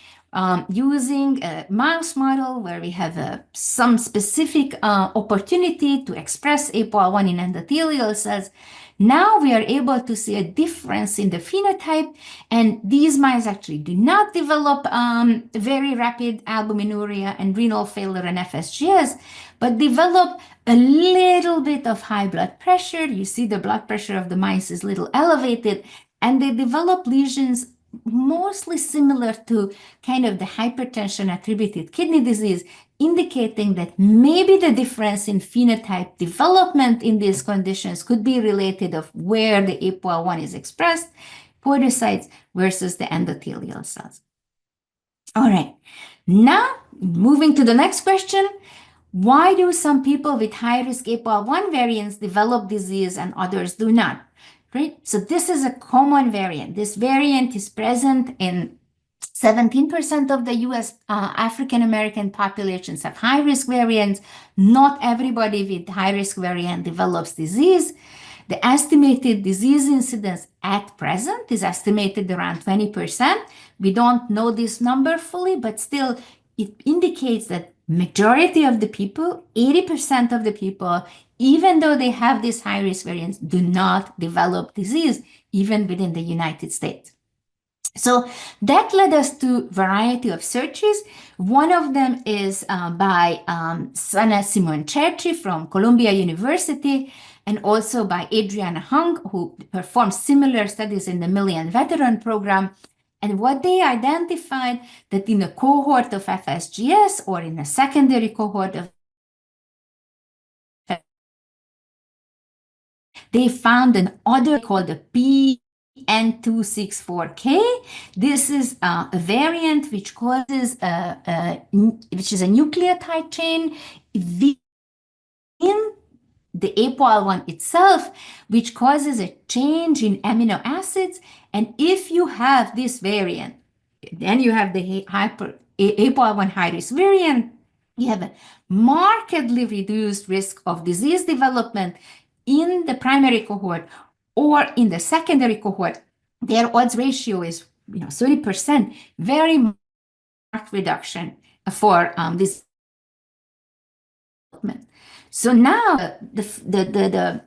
[SPEAKER 4] using a mouse model where we have some specific opportunity to express APOL1 in endothelial cells, now we are able to see a difference in the phenotype, and these mice actually do not develop very rapid albuminuria and renal failure and FSGS, but develop a little bit of high blood pressure. You see the blood pressure of the mice is a little elevated, and they develop lesions mostly similar to kind of the hypertension-attributed kidney disease, indicating that maybe the difference in phenotype development in these conditions could be related of where the APOL1 is expressed, podocytes versus the endothelial cells. All right, now moving to the next question. Why do some people with high-risk APOL1 variants develop disease and others do not? Right? So this is a common variant. This variant is present in 17% of the US African-American populations have high-risk variants. Not everybody with high-risk variant develops disease. The estimated disease incidence at present is estimated around 20%. We don't know this number fully, but still it indicates that majority of the people, 80% of the people, even though they have these high-risk variants, do not develop disease, even within the United States. So that led us to a variety of searches. One of them is by Sana Simon-Cerci from Columbia University, and also by Adriana Hung, who performed similar studies in the Million Veteran Program. And what they identified that in a cohort of FSGS or in a secondary cohort of they found an other called the PN264K. This is a variant which causes which is a nucleotide chain within the APOL1 itself, which causes a change in amino acids. And if you have this variant, then you have the APOL1 high-risk variant, you have a markedly reduced risk of disease development in the primary cohort or in the secondary cohort. Their odds ratio is 30%, very marked reduction for this development. So now the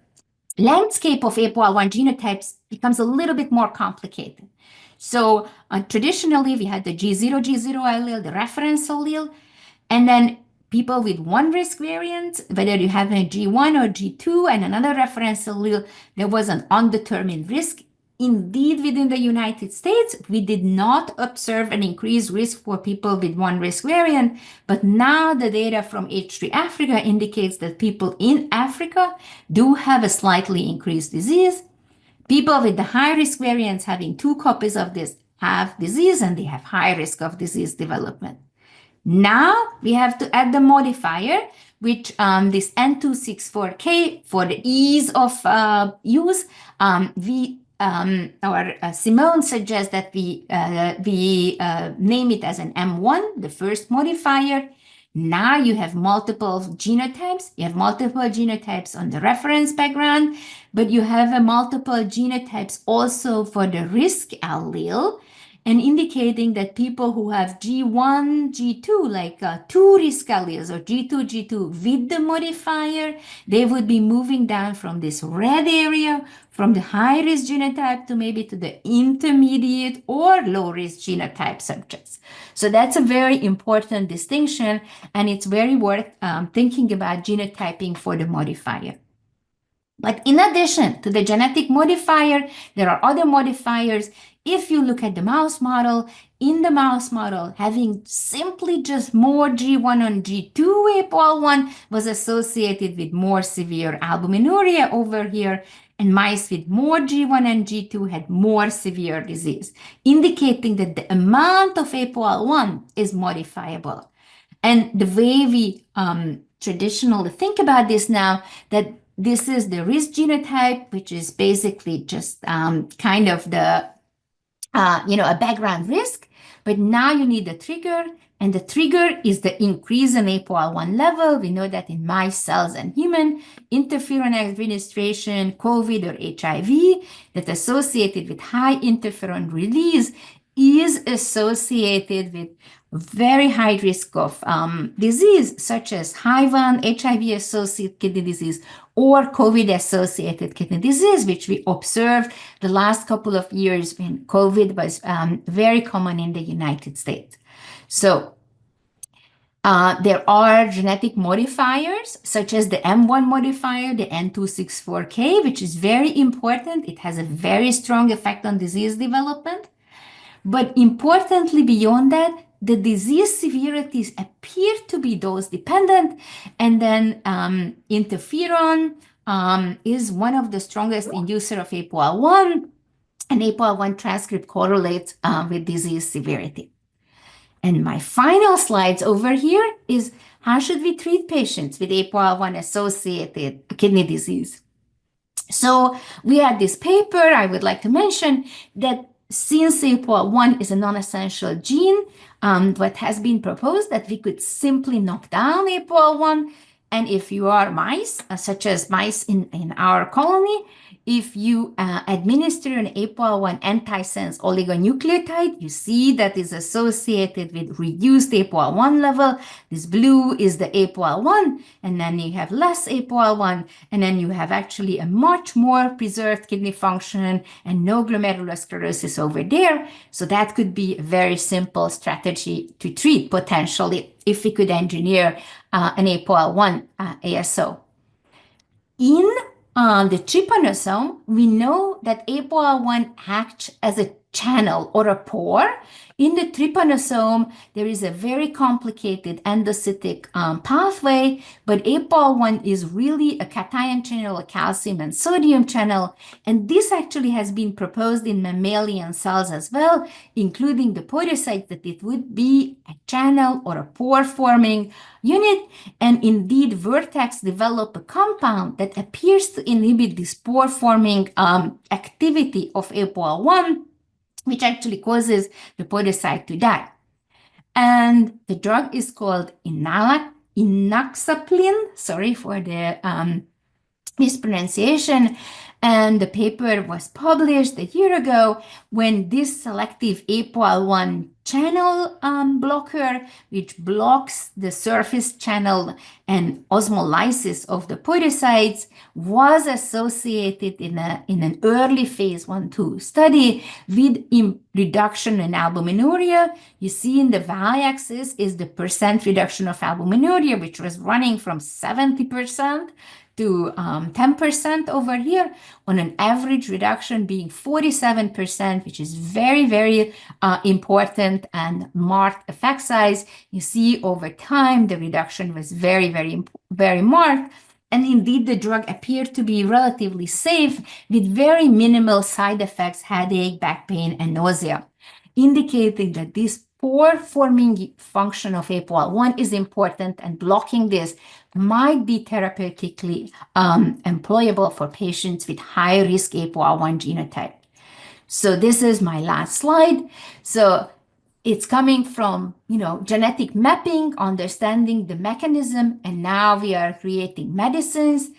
[SPEAKER 4] landscape of APOL1 genotypes becomes a little bit more complicated. So traditionally, we had the G0, G0 allele, the reference allele, and then people with one risk variant, whether you have a G1 or G2 and another reference allele, there was an undetermined risk. Indeed, within the United States, we did not observe an increased risk for people with one risk variant, but now the data from H3 Africa indicates that people in Africa do have a slightly increased disease. People with the high risk variants having 2 copies of this have disease and they have high risk of disease development. Now we have to add the modifier, which this N264K for the ease of use, Simone suggests that we name it as an M1, the first modifier. Now you have multiple genotypes. You have multiple genotypes on the reference background, but you have multiple genotypes also for the risk allele, and indicating that people who have G1, G2, like two risk alleles, or G2, G2 with the modifier, they would be moving down from this red area, from the high-risk genotype to maybe to the intermediate or low-risk genotype subjects. So that's a very important distinction, and it's very worth thinking about genotyping for the modifier. But in addition to the genetic modifier, there are other modifiers. If you look at the mouse model, in the mouse model, having simply just more G1 and G2 APOL1 was associated with more severe albuminuria over here, and mice with more G1 and G2 had more severe disease, indicating that the amount of APOL1 is modifiable. And the way we traditionally think about this now, that this is the risk genotype, which is basically just kind of the, a background risk. But now you need a trigger, and the trigger is the increase in APOL1 level. We know that in mice, cells, and human, interferon administration, COVID, or HIV, that associated with high interferon release is associated with very high risk of disease, such as HIV, HIV-associated kidney disease, or COVID-associated kidney disease, which we observed the last couple of years when COVID was very common in the United States. So there are genetic modifiers, such as the M1 modifier, the N264K, which is very important. It has a very strong effect on disease development. But importantly, beyond that, the disease severities appear to be dose-dependent, and then interferon is one of the strongest inducer of APOL1, and APOL1 transcript correlates with disease severity. And my final slides over here is how should we treat patients with APOL1-associated kidney disease? So we had this paper I would like to mention that since APOL1 is a non-essential gene, what has been proposed that we could simply knock down APOL1, and if you are mice, such as mice in our colony, if you administer an APOL1 antisense oligonucleotide, you see that is associated with reduced APOL1 level. This blue is the APOL1, and then you have less APOL1, and then you have actually a much more preserved kidney function and no glomerular sclerosis over there. So that could be a very simple strategy to treat potentially if we could engineer an APOL1 ASO. In the trypanosome, we know that APOL1 acts as a channel or a pore. In the trypanosome, there is a very complicated endocytic pathway, but APOL1 is really a cation channel, a calcium and sodium channel, and this actually has been proposed in mammalian cells as well, including the podocyte, that it would be a channel or a pore-forming unit, and indeed Vertex developed a compound that appears to inhibit this pore-forming activity of APOL1, which actually causes the podocyte to die. And the drug is called inaxaplin, sorry for the mispronunciation, and the paper was published a year ago when this selective APOL1 channel blocker, which blocks the surface channel and osmolysis of the podocytes, was associated in an early phase 1/2 study with reduction in albuminuria. You see in the y-axis is the percent reduction of albuminuria, which was running from 70% to 10% over here, on an average reduction being 47%, which is very, very important and marked effect size. You see over time, the reduction was very, very, very marked. And indeed, the drug appeared to be relatively safe with very minimal side effects, headache, back pain, and nausea, indicating that this pore-forming function of APOL1 is important, and blocking this might be therapeutically employable for patients with high-risk APOL1 genotype. So this is my last slide. So it's coming from, genetic mapping, understanding the mechanism, and now we are creating medicines.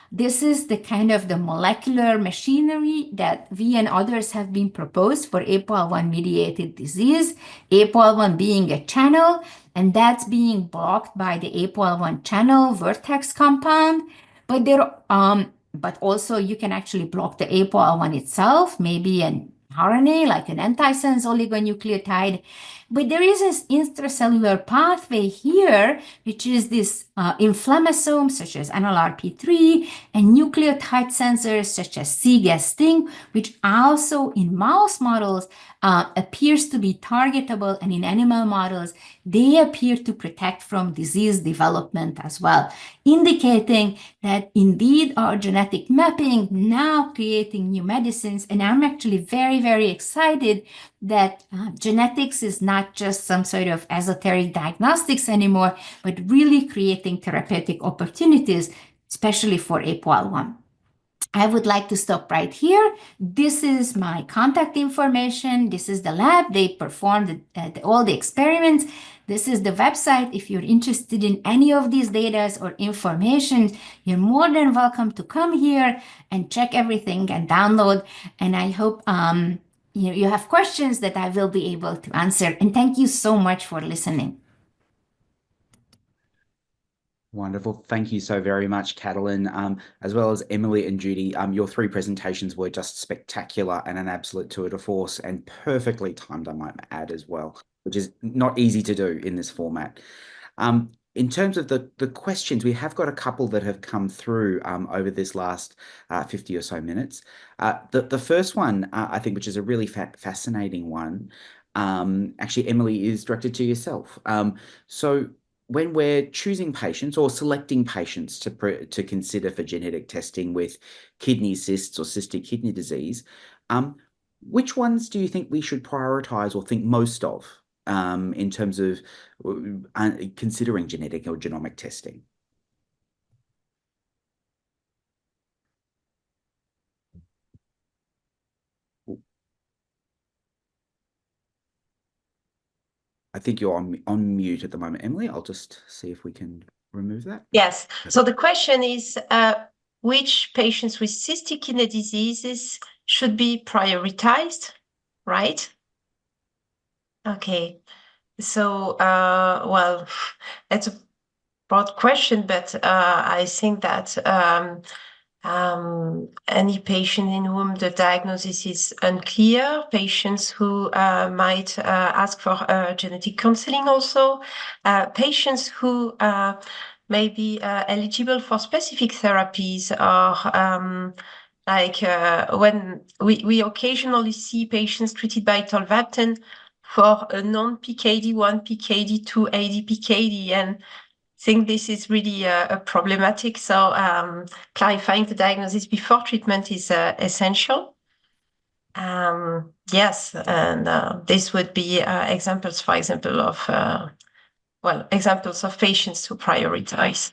[SPEAKER 4] This is the kind of the molecular machinery that we and others have been proposed for APOL1 mediated disease, APOL1 being a channel, and that's being blocked by the APOL1 channel vertex compound. But also you can actually block the APOL1 itself, maybe an RNA, like an antisense oligonucleotide. But there is this intracellular pathway here, which is this inflammasome, such as NLRP3, and nucleotide sensors, such as cGAS-STING, which also in mouse models appears to be targetable, and in animal models, they appear to protect from disease development as well, indicating that indeed our genetic mapping now creating new medicines. And I'm actually very, very excited that genetics is not just some sort of esoteric diagnostics anymore, but really creating therapeutic opportunities, especially for APOL1. I would like to stop right here. This is my contact information. This is the lab. They performed all the experiments. This is the website. If you're interested in any of these data or information, you're more than welcome to come here and check everything and download. And I hope you have questions that I will be able to answer. And thank you so much for listening.
[SPEAKER 1] Wonderful. Thank you so very much, Katalin, as well as Emilie and Judy. Your three presentations were just spectacular and an absolute tour de force, and perfectly timed, I might add, as well, which is not easy to do in this format. In terms of the questions, we have got a couple that have come through over this last 50 or so minutes. The first one, I think, which is a really fascinating one, actually, Emilie, is directed to yourself. So when we're choosing patients or selecting patients to consider for genetic testing with kidney cysts or cystic kidney disease, which ones do you think we should prioritize or think most of in terms of considering genetic or genomic testing? I think you're on mute at the moment, Emilie. I'll just see if we can remove that.
[SPEAKER 2] Yes. So the question is, which patients with cystic kidney diseases should be prioritized, right? Okay. So, well, that's a broad question, but I think that any patient in whom the diagnosis is unclear, patients who might ask for genetic counseling also, patients who may be eligible for specific therapies, or when we occasionally see patients treated by tolvaptan for a non-PKD1, PKD2, ADPKD, and think this is really problematic. So clarifying the diagnosis before treatment is essential. Yes, and this would be examples, for example, of examples of patients to prioritize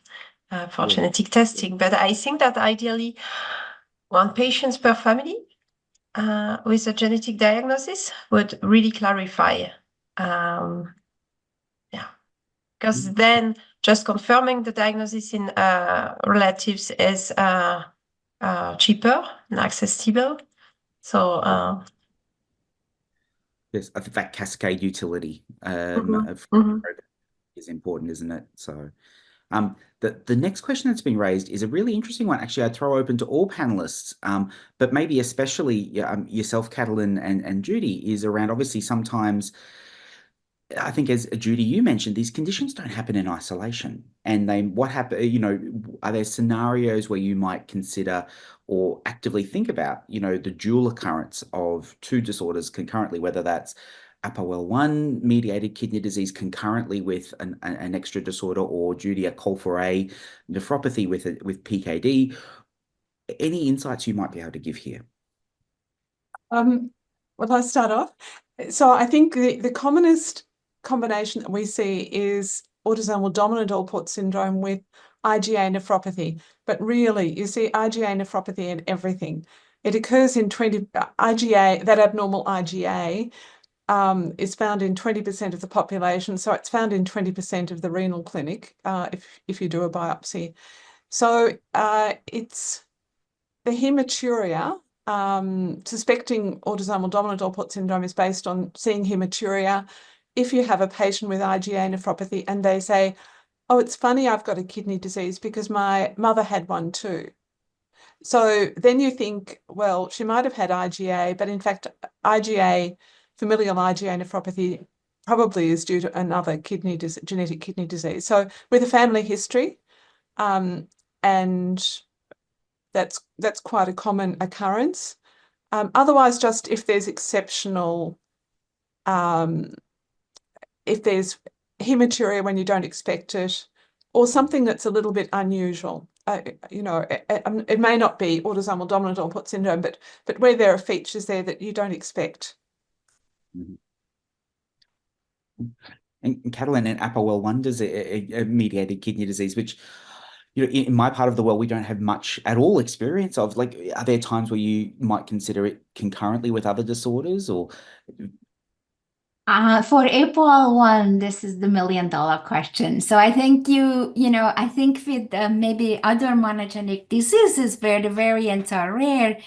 [SPEAKER 2] for genetic testing. But I think that ideally, one patient per family with a genetic diagnosis would really clarify. Because then just confirming the diagnosis in relatives is cheaper and accessible. So
[SPEAKER 1] yes, I think that cascade utility is important, isn't it? So the next question that's been raised is a really interesting one. Actually, I'd throw open to all panelists, but maybe especially yourself, Katalin, and Judy, is around obviously sometimes, I think, as Judy, you mentioned, these conditions don't happen in isolation. And are there scenarios where you might consider or actively think about, the dual occurrence of two disorders concurrently, whether that's APOL1 mediated kidney disease concurrently with an extra disorder, or Judy, a COL4A nephropathy with PKD. Any insights you might be able to give here?
[SPEAKER 3] Well, I'll start off. So I think the commonest combination that we see is autosomal dominant Alport syndrome with IgA nephropathy. But really, you see IgA nephropathy in everything. It occurs in IgA, that abnormal IgA is found in 20% of the population. So it's found in 20% of the renal clinic if you do a biopsy. So it's the hematuria. Suspecting autosomal dominant all port syndrome is based on seeing hematuria. If you have a patient with IgA nephropathy and they say, oh, it's funny, I've got a kidney disease because my mother had one too. So then you think, well, she might have had IgA, but in fact, familial IgA nephropathy probably is due to another genetic kidney disease. So with a family history, and that's quite a common occurrence. Otherwise, just if there's exceptional, if there's hematuria when you don't expect it, or something that's a little bit unusual. It may not be autosomal dominant all port syndrome, but where there are features there that you don't expect.
[SPEAKER 1] Mm-hmm. And Katalin, and APOL1 is a mediated kidney disease, which, in my part of the world, we don't have much at all experience of. Like, are there times where you might consider it concurrently with other disorders, or?
[SPEAKER 4] For APOL1, this is the million-dollar question. So I think I think with maybe other monogenic diseases where the variants are rare,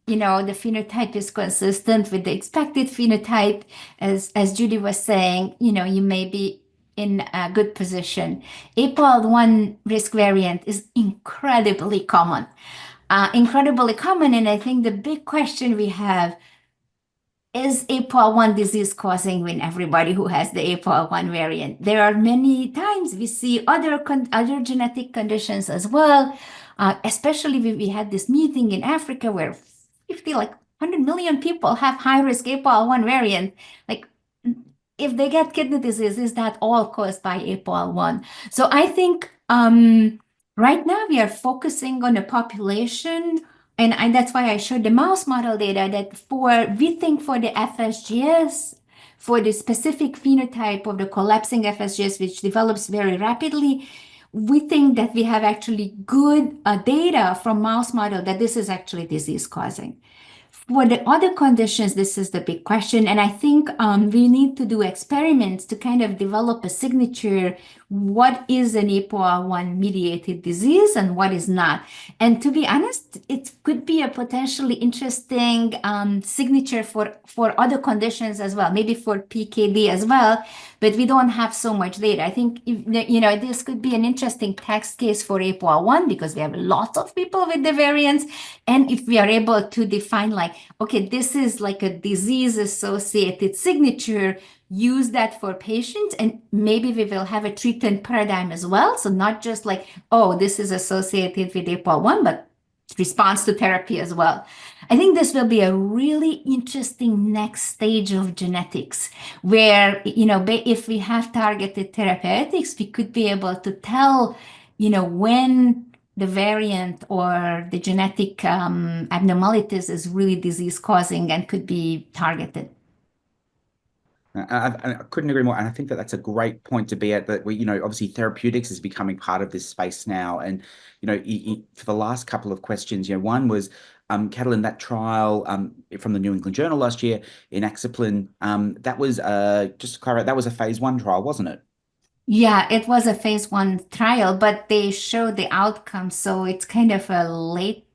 [SPEAKER 4] the phenotype is consistent with the expected phenotype, as Judy was saying, you may be in a good position. APOL1 risk variant is incredibly common. And I think the big question we have is APOL1 disease causing in everybody who has the APOL1 variant. There are many times we see other genetic conditions as well, especially when we had this meeting in Africa where 100 million people have high-risk APOL1 variant. Like, if they get kidney disease, is that all caused by APOL1? So I think right now we are focusing on a population. And that's why I showed the mouse model data that we think for the FSGS, for the specific phenotype of the collapsing FSGS, which develops very rapidly, we think that we have actually good data from mouse model that this is actually disease causing. For the other conditions, this is the big question. And I think we need to do experiments to kind of develop a signature. What is an APOL1 mediated disease and what is not? And to be honest, it could be a potentially interesting signature for other conditions as well, maybe for PKD as well, but we don't have so much data. I think, this could be an interesting test case for APOL1 because we have lots of people with the variants. And if we are able to define okay, this is like a disease-associated signature, use that for patients, and maybe we will have a treatment paradigm as well. So not just this is associated with APOL1, but response to therapy as well. I think this will be a really interesting next stage of genetics where, if we have targeted therapeutics, we could be able to tell, when the variant or the genetic abnormalities is really disease-causing and could be targeted.
[SPEAKER 1] I couldn't agree more. And I think that that's a great point to be at, that we, obviously therapeutics is becoming part of this space now. And, for the last couple of questions, one was, Katalin, that trial from the New England Journal last year in Axaplin, that was, just to clarify, that was a phase 1 trial, wasn't it?
[SPEAKER 4] Yeah, it was a phase 1 trial, but they showed the outcome. So it's kind of a late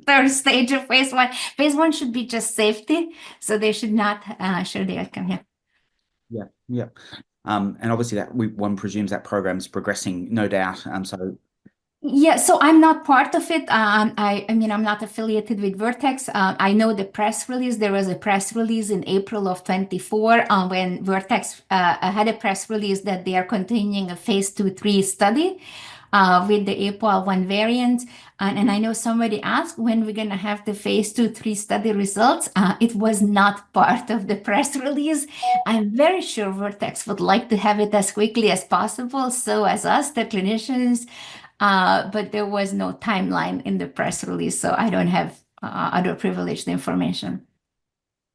[SPEAKER 4] third stage of phase 1. Phase 1 should be just safety. So they should not show the outcome. Yeah.
[SPEAKER 1] Yeah. And obviously one presumes that program's progressing, no doubt.
[SPEAKER 4] Yeah, so I'm not part of it. I'm not affiliated with Vertex. I know the press release. There was a press release in April of 24 when Vertex had a press release that they are continuing a phase 2/3 study with the APOL1 variant. And I know somebody asked when we're going to have the phase 2/3 study results. It was not part of the press release. I'm very sure Vertex would like to have it as quickly as possible. So as us, the clinicians, but there was no timeline in the press release, so I don't have other privileged information.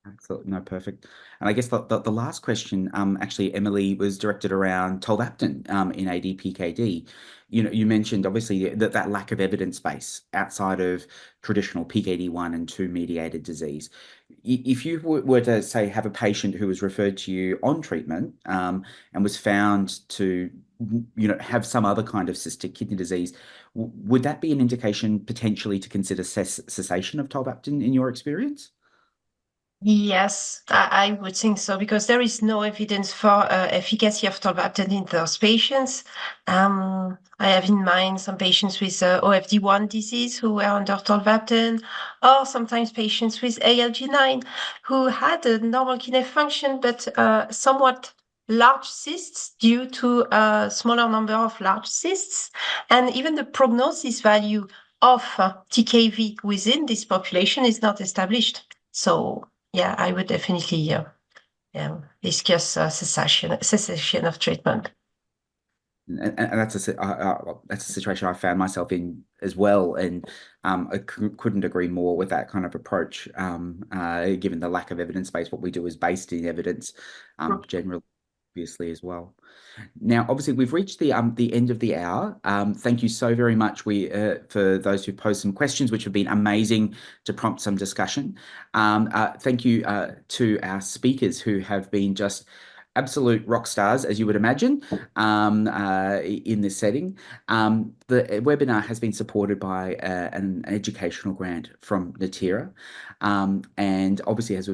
[SPEAKER 1] Absolutely. No, perfect. And I guess the last question, actually, Emilie, was directed around tolvaptan in ADPKD. You mentioned obviously that lack of evidence base outside of traditional PKD1 and 2 mediated disease. If you were to say have a patient who was referred to you on treatment and was found to have some other kind of cystic kidney disease, would that be an indication potentially to consider cessation of tolvaptan in your experience?
[SPEAKER 2] Yes, I would think so, because there is no evidence for efficacy of tolvaptan in those patients. I have in mind some patients with OFD1 disease who were under tolvaptan, or sometimes patients with ALG9 who had a normal kidney function, but somewhat large cysts due to a smaller number of large cysts. And even the prognosis value of TKV within this population is not established. So yeah, I would definitely discuss cessation of treatment.
[SPEAKER 1] And that's a situation I found myself in as well, and I couldn't agree more with that kind of approach. Given the lack of evidence base, what we do is based in evidence, generally, obviously as well. Now, obviously, we've reached the end of the hour. Thank you so very much for those who posed some questions, which have been amazing to prompt some discussion. Thank you to our speakers who have been just absolute rock stars, as you would imagine, in this setting. The webinar has been supported by an educational grant from Natera. And obviously, as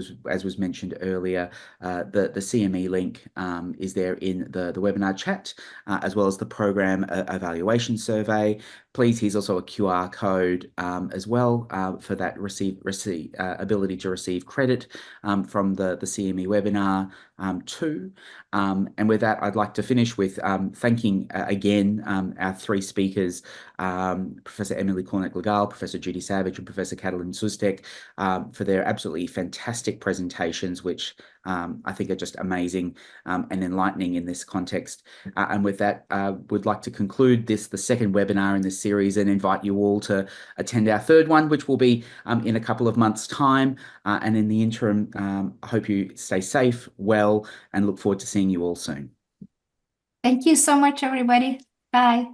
[SPEAKER 1] was mentioned earlier, the CME link is there in the webinar chat, as well as the program evaluation survey. Please, here's also a QR code as well for that ability to receive credit from the CME webinar too. And with that, I'd like to finish with thanking again our three speakers, Professor Emilie Cornec-Le Gall, Professor Judy Savige, and Professor Katalin Susztac, for their absolutely fantastic presentations, which I think are just amazing and enlightening in this context. And with that, we'd like to conclude the second webinar in this series and invite you all to attend our third one, which will be in a couple of months' time. And in the interim, I hope you stay safe, well, and look forward to seeing you all soon.
[SPEAKER 4] Thank you so much, everybody. Bye.